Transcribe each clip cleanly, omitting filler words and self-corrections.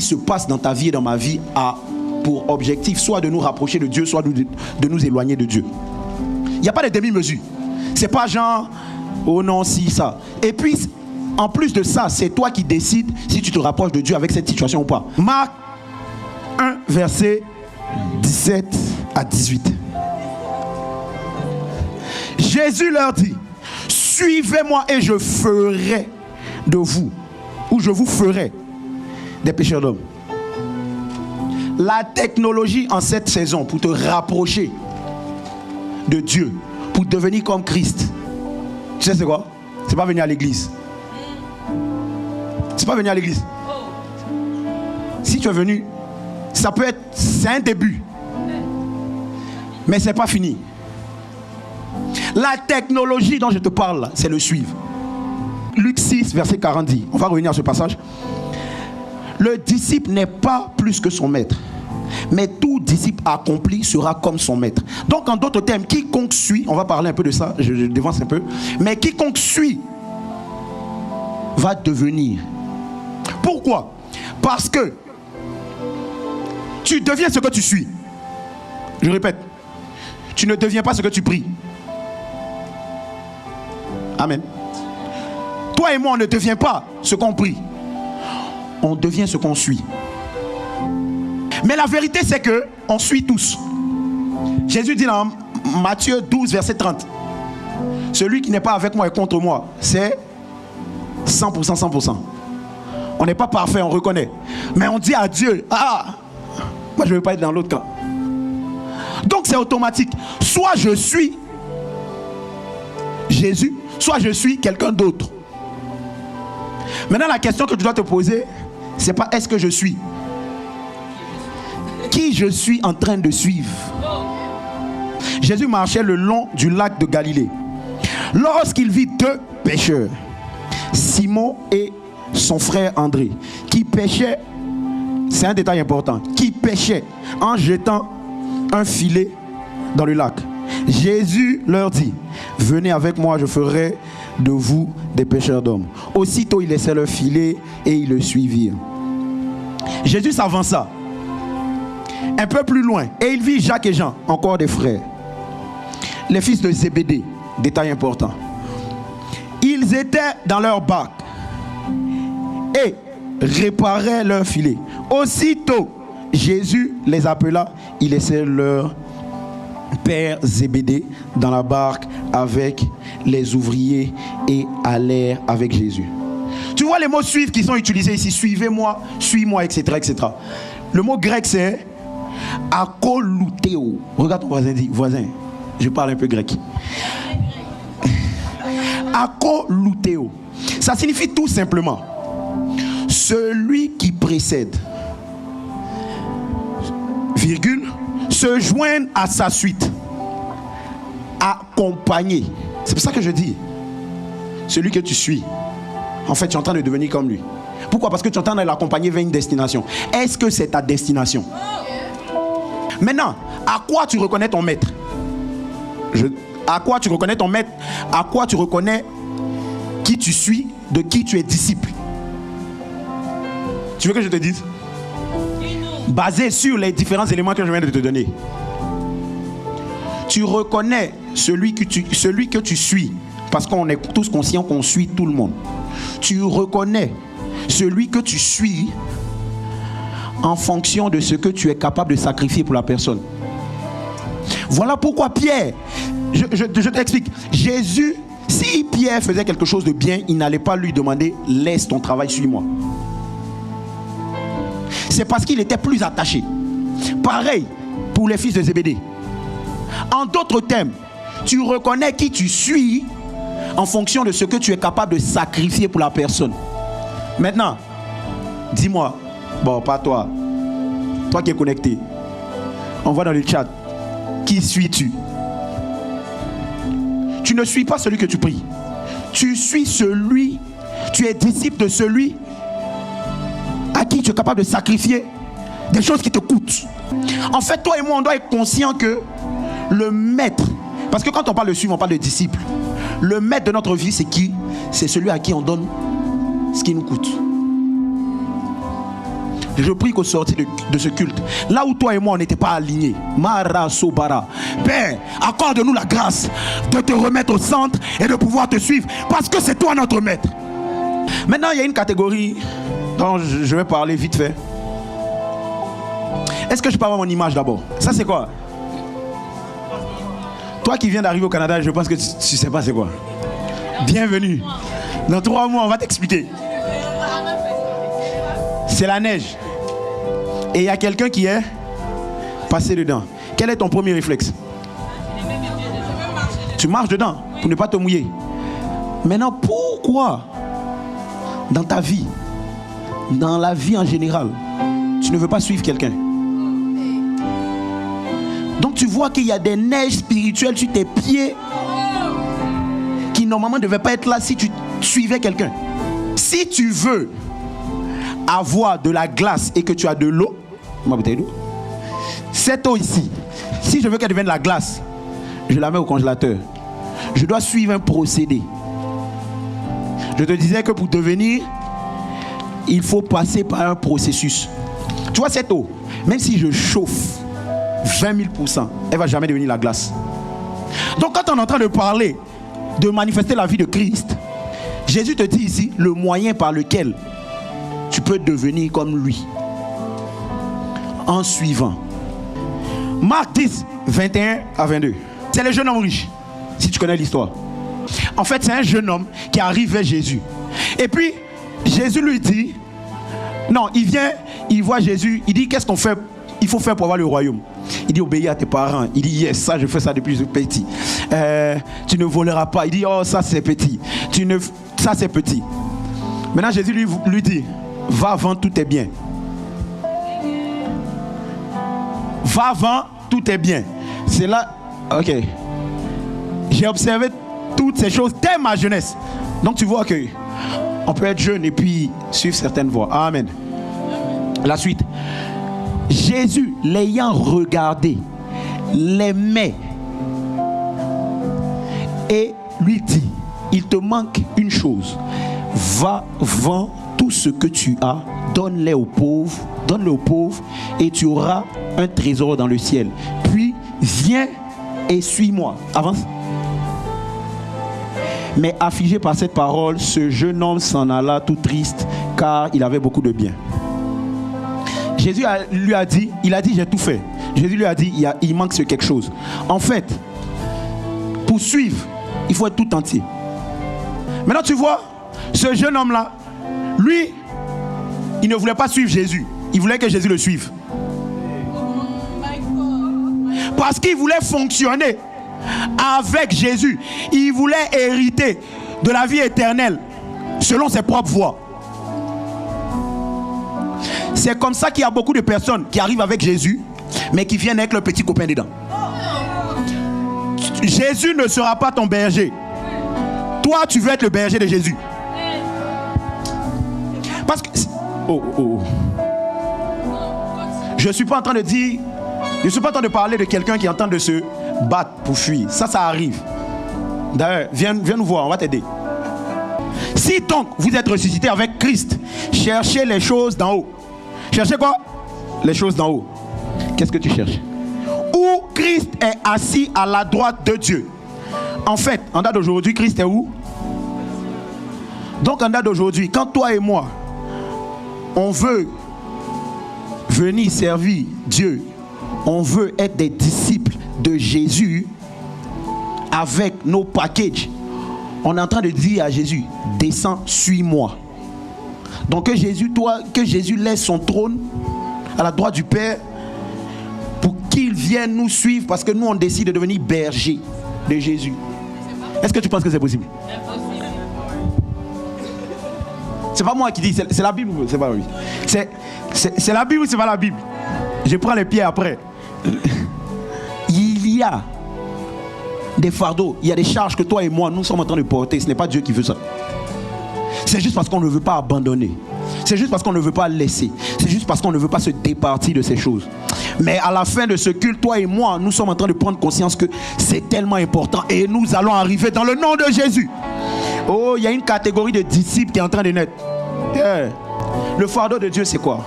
se passe dans ta vie et dans ma vie a pour objectif soit de nous rapprocher de Dieu, soit de nous éloigner de Dieu. Il n'y a pas de demi-mesure. C'est pas genre, oh non, si, ça. Et puis, en plus de ça, c'est toi qui décides si tu te rapproches de Dieu avec cette situation ou pas. Marc 1, verset 17 à 18. Jésus leur dit, suivez-moi et je ferai de vous, ou je vous ferai des pécheurs d'hommes. La technologie en cette saison pour te rapprocher de Dieu, pour devenir comme Christ, tu sais c'est quoi? C'est pas venir à l'église. C'est pas venir à l'église. Si tu es venu, ça peut être, c'est un début, mais c'est pas fini. La technologie dont je te parle, c'est le suivre. Luc 6, verset 40 dit, on va revenir à ce passage. Le disciple n'est pas plus que son maître, mais tout disciple accompli sera comme son maître. Donc en d'autres termes, quiconque suit, on va parler un peu de ça, je dévance un peu, mais quiconque suit va devenir. Pourquoi? Parce que tu deviens ce que tu suis. Je répète, tu ne deviens pas ce que tu pries. Amen. Toi et moi, on ne devient pas ce qu'on prie. On devient ce qu'on suit. Mais la vérité, c'est que on suit tous. Jésus dit dans Matthieu 12, verset 30, celui qui n'est pas avec moi et contre moi, c'est 100%, 100%. On n'est pas parfait, on reconnaît. Mais on dit à Dieu, ah, moi je ne veux pas être dans l'autre camp. Donc c'est automatique. Soit je suis Jésus, soit je suis quelqu'un d'autre. Maintenant la question que tu dois te poser, c'est pas est-ce que je suis, qui je suis en train de suivre. Jésus marchait le long du lac de Galilée lorsqu'il vit deux pêcheurs, Simon et son frère André, qui pêchaient, c'est un détail important, qui pêchaient en jetant un filet dans le lac. Jésus leur dit, venez avec moi, je ferai de vous des pêcheurs d'hommes. Aussitôt ils laissaient leur filet et ils le suivirent. Jésus s'avança un peu plus loin et il vit Jacques et Jean, encore des frères, les fils de Zébédée. Détail important, ils étaient dans leur barque et réparaient leur filet. Aussitôt Jésus les appela, ils laissaient leur père Zébédée dans la barque avec les ouvriers et allèrent avec Jésus. Tu vois les mots suivre qui sont utilisés ici, suivez-moi, suis-moi, etc., etc. Le mot grec c'est akolouteo. Regarde ton voisin, dit voisin, je parle un peu grec. Akolouteo, ça signifie tout simplement celui qui précède, virgule, se joindre à sa suite, accompagner. C'est pour ça que je dis, celui que tu suis, en fait tu es en train de devenir comme lui. Pourquoi? Parce que tu es en train de l'accompagner vers une destination. Est-ce que c'est ta destination? Maintenant, à quoi tu reconnais ton maître? À quoi tu reconnais ton maître? À quoi tu reconnais qui tu suis, de qui tu es disciple? Tu veux que je te dise? Basé sur les différents éléments que je viens de te donner. Tu reconnais celui que tu suis, parce qu'on est tous conscients qu'on suit tout le monde. Tu reconnais celui que tu suis en fonction de ce que tu es capable de sacrifier pour la personne. Voilà pourquoi Pierre, je t'explique, Jésus, si Pierre faisait quelque chose de bien, il n'allait pas lui demander laisse ton travail, suis-moi. C'est parce qu'il était plus attaché. Pareil pour les fils de Zébédée. En d'autres termes, tu reconnais qui tu suis en fonction de ce que tu es capable de sacrifier pour la personne. Maintenant, dis-moi, bon, pas toi, toi qui es connecté, on va dans le chat, qui suis-tu? Tu ne suis pas celui que tu pries. Tu suis celui, tu es disciple de celui à qui tu es capable de sacrifier des choses qui te coûtent. En fait, toi et moi, on doit être conscient que le maître, parce que quand on parle de suivre, on parle de disciple. Le maître de notre vie, c'est qui? C'est celui à qui on donne ce qui nous coûte. je prie qu'au sortir de ce culte, là où toi et moi on n'était pas alignés, Mara Sobara, Père, accorde-nous la grâce de te remettre au centre et de pouvoir te suivre, parce que c'est toi notre maître. Maintenant, il y a une catégorie dont je vais parler vite fait. Est-ce que je peux avoir mon image d'abord? Ça c'est quoi? Toi qui viens d'arriver au Canada, je pense que tu ne sais pas c'est quoi. Bienvenue. Dans 3 mois, on va t'expliquer. C'est la neige. Et il y a quelqu'un qui est passé dedans. Quel est ton premier réflexe? Tu marches dedans pour ne pas te mouiller. Maintenant, pourquoi dans ta vie, dans la vie en général, tu ne veux pas suivre quelqu'un? Donc tu vois qu'il y a des neiges spirituelles sur tes pieds qui normalement ne devaient pas être là si tu suivais quelqu'un. Si tu veux avoir de la glace et que tu as de l'eau, ma bouteille d'eau, cette eau ici, si je veux qu'elle devienne de la glace, je la mets au congélateur. Je dois suivre un procédé. Je te disais que pour devenir, il faut passer par un processus. Tu vois cette eau, même si je chauffe 20 000%, elle ne va jamais devenir la glace. Donc quand on est en train de parler, de manifester la vie de Christ, Jésus te dit ici le moyen par lequel tu peux devenir comme lui. En suivant. Marc 10, 21 à 22. C'est le jeune homme riche, si tu connais l'histoire. En fait, c'est un jeune homme qui arrive vers Jésus. Et puis, Jésus lui dit, non, il vient, il voit Jésus, il dit, qu'est-ce qu'on fait? Il faut faire pour avoir le royaume. Il dit, obéis à tes parents. Il dit, yes, ça, je fais ça depuis petit. Tu ne voleras pas. Il dit, oh, ça, c'est petit. Ça, c'est petit. Maintenant, Jésus lui dit, va vendre tous tes biens. Va vendre tous tes biens. C'est là, ok. J'ai observé toutes ces choses dès ma jeunesse. Donc, tu vois que on peut être jeune et puis suivre certaines voies. Amen. La suite. Jésus, l'ayant regardé, l'aimait et lui dit, il te manque une chose. Va, vends tout ce que tu as, donne-le aux pauvres et tu auras un trésor dans le ciel. Puis viens et suis-moi. Avance. Mais affligé par cette parole, ce jeune homme s'en alla tout triste car il avait beaucoup de biens. Jésus lui a dit, il a dit j'ai tout fait. Jésus lui a dit il manque quelque chose. En fait, pour suivre, il faut être tout entier. Maintenant tu vois, ce jeune homme là, lui, il ne voulait pas suivre Jésus. Il voulait que Jésus le suive. Parce qu'il voulait fonctionner avec Jésus. Il voulait hériter de la vie éternelle selon ses propres voies. C'est comme ça qu'il y a beaucoup de personnes qui arrivent avec Jésus, mais qui viennent avec leur petit copain dedans. Jésus ne sera pas ton berger. Toi, tu veux être le berger de Jésus. Parce que... Je ne suis pas en train de dire... Je ne suis pas en train de parler de quelqu'un qui est en train de se battre pour fuir. Ça arrive. D'ailleurs, viens nous voir, on va t'aider. Si donc vous êtes ressuscité avec Christ, cherchez les choses d'en haut. Cherchez quoi? Les choses d'en haut. Qu'est-ce que tu cherches? Où Christ est assis à la droite de Dieu. En fait, en date d'aujourd'hui, Christ est où? Donc en date d'aujourd'hui, quand toi et moi, on veut venir servir Dieu, on veut être des disciples de Jésus avec nos packages, on est en train de dire à Jésus, descends, suis-moi. Donc que Jésus laisse son trône à la droite du Père pour qu'il vienne nous suivre, parce que nous on décide de devenir berger de Jésus. Est-ce que tu penses que c'est possible? C'est pas moi qui dis, c'est la Bible ou c'est pas la Bible? C'est la Bible ou c'est pas la Bible? Je prends les pieds après. Il y a des fardeaux, il y a des charges que toi et moi nous sommes en train de porter. Ce n'est pas Dieu qui veut ça. C'est juste parce qu'on ne veut pas abandonner. C'est juste parce qu'on ne veut pas laisser. C'est juste parce qu'on ne veut pas se départir de ces choses. Mais à la fin de ce culte, toi et moi, nous sommes en train de prendre conscience que c'est tellement important. Et nous allons arriver dans le nom de Jésus. Oh, il y a une catégorie de disciples qui est en train de naître. Yeah. Le fardeau de Dieu, c'est quoi?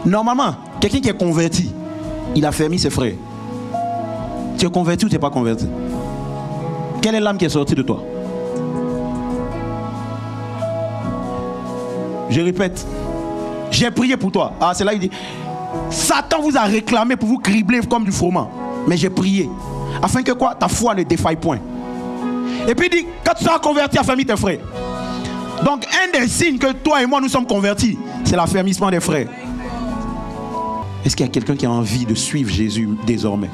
Normalement, quelqu'un qui est converti, il a fermé ses frères. Tu es converti ou tu n'es pas converti? Quelle est l'âme qui est sortie de toi? Je répète, j'ai prié pour toi. Ah, c'est là il dit, Satan vous a réclamé pour vous cribler comme du froment. Mais j'ai prié, afin que quoi? Ta foi ne défaille point. Et puis il dit, quand tu seras converti, affermis tes frères. Donc un des signes que toi et moi nous sommes convertis, c'est l'affermissement des frères. Est-ce qu'il y a quelqu'un qui a envie de suivre Jésus désormais?